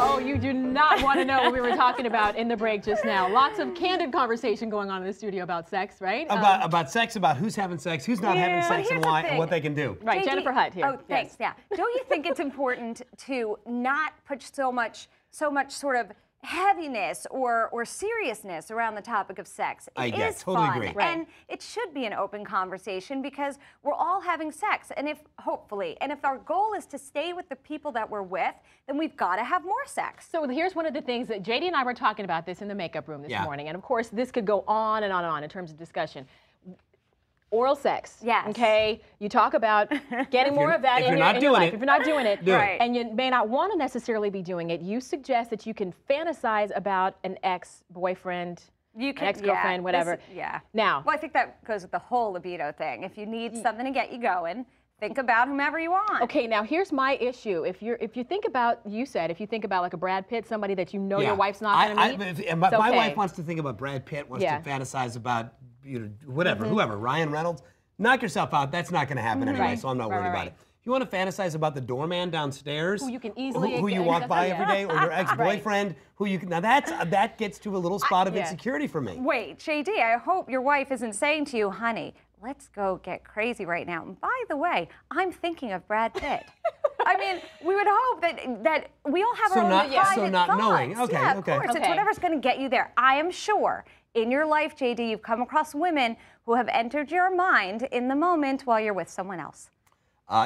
Oh, you do not want to know what we were talking about in the break just now. Lots of candid conversation going on in the studio about sex, right? About sex, about who's having sex, who's not having sex, and why, and what they can do. Right, Jennifer Hutt here. Oh, thanks. Yeah. Don't you think it's important to not put so much sort of heaviness or seriousness around the topic of sex? It is totally fun, agree. Right. and it should be an open conversation because we're all having sex, and if our goal is to stay with the people that we're with, then we've got to have more sex. So here's one of the things that JD and I were talking about this in the makeup room this morning, and of course this could go on and on and on in terms of discussion. Oral sex. Yes. Okay. You talk about getting more of that in your life. If you're not doing it, and you may not want to necessarily be doing it, you suggest that you can fantasize about an ex-boyfriend, an ex-girlfriend, whatever. Now. Well, I think that goes with the whole libido thing. If you need something to get you going, think about whomever you want. Okay, now here's my issue. If you think about, if you think about like a Brad Pitt, somebody that you know your wife's not going to meet. My wife wants to think about Brad Pitt, wants to fantasize about whoever, Ryan Reynolds. Knock yourself out. That's not going to happen anyway, so I'm not worried about it. If you want to fantasize about the doorman downstairs, who you can easily who you walk by every day, or your ex-boyfriend, who you can, now that gets to a little spot of insecurity for me. Wait, JD, I hope your wife isn't saying to you, honey, let's go get crazy right now. And by the way, I'm thinking of Brad Pitt. I mean, we would hope that we all have our own private thoughts. So not knowing. Okay, yeah, of course. It's whatever's going to get you there. I am sure in your life, JD, you've come across women who have entered your mind in the moment while you're with someone else.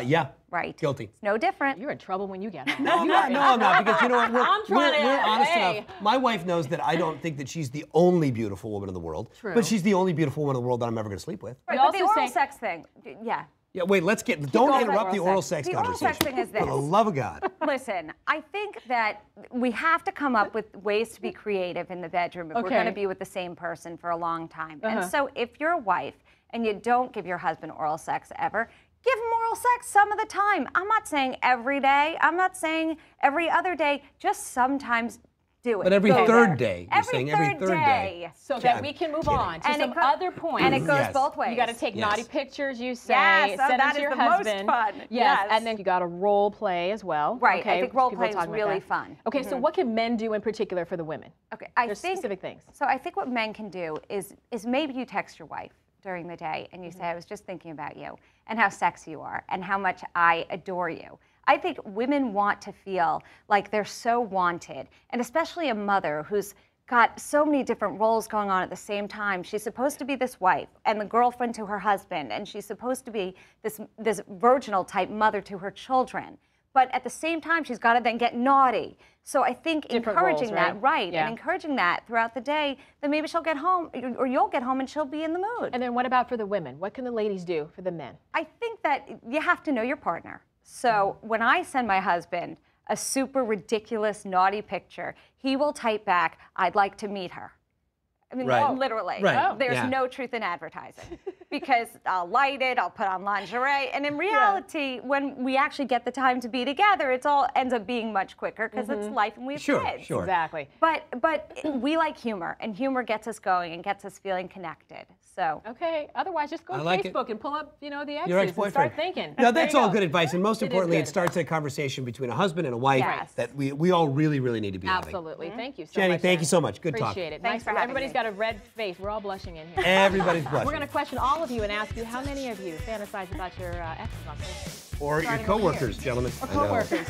Yeah. Right. Guilty. It's no different. You're in trouble when you get home. No, I'm not, because you know what? We're honest enough. My wife knows that I don't think that she's the only beautiful woman in the world. True. But she's the only beautiful woman in the world that I'm ever going to sleep with. Right, but the oral sex thing, Yeah, wait, don't interrupt the oral sex conversation. conversation. The oral sex thing is this. For the love of God. Listen, I think that we have to come up with ways to be creative in the bedroom if we're going to be with the same person for a long time. And so if you're a wife and you don't give your husband oral sex ever, give him oral sex some of the time. I'm not saying every day. I'm not saying every other day. Just sometimes do it. But every third day. You're saying every third day. So that we can move on to some other points. And it goes both ways. You got to take naughty pictures, you say. Yes, send them to your husband. Most fun. Yes, and then you got to role play as well. Right, okay. I think role play is really fun. Okay, so what can men do in particular for the women? Okay, There's specific things. So I think what men can do is maybe you text your wife during the day and you say, I was just thinking about you and how sexy you are and how much I adore you. I think women want to feel like they're so wanted, and especially a mother who's got so many different roles going on at the same time. She's supposed to be this wife and the girlfriend to her husband, and she's supposed to be this virginal type mother to her children. But at the same time, she's got to then get naughty. So I think encouraging that, and encouraging that throughout the day, then maybe she'll get home, or you'll get home and she'll be in the mood. And then what about for the women? What can the ladies do for the men? I think that you have to know your partner. So when I send my husband a super ridiculous, naughty picture, he will type back, I'd like to meet her. I mean, literally. There's no truth in advertising. Because I'll light it, I'll put on lingerie, and in reality, when we actually get the time to be together, it all ends up being much quicker because it's life and we have kids. Sure. Exactly. But we like humor, and humor gets us going and gets us feeling connected. So. Okay. Otherwise, just go to Facebook and pull up, the exes your ex-boyfriend. and start thinking. No, that's all good advice, and most importantly, it starts a conversation between a husband and a wife that we all really, really need to be having. Absolutely. Thank you so Jenny, much. thank you so much. Good talk. Appreciate it. Thanks for having Everybody's got a red face. We're all blushing in here. Everybody's blushing. We're going to question all of you and ask you how many of you fantasize about your exes on Facebook. Or your coworkers, gentlemen. Or coworkers.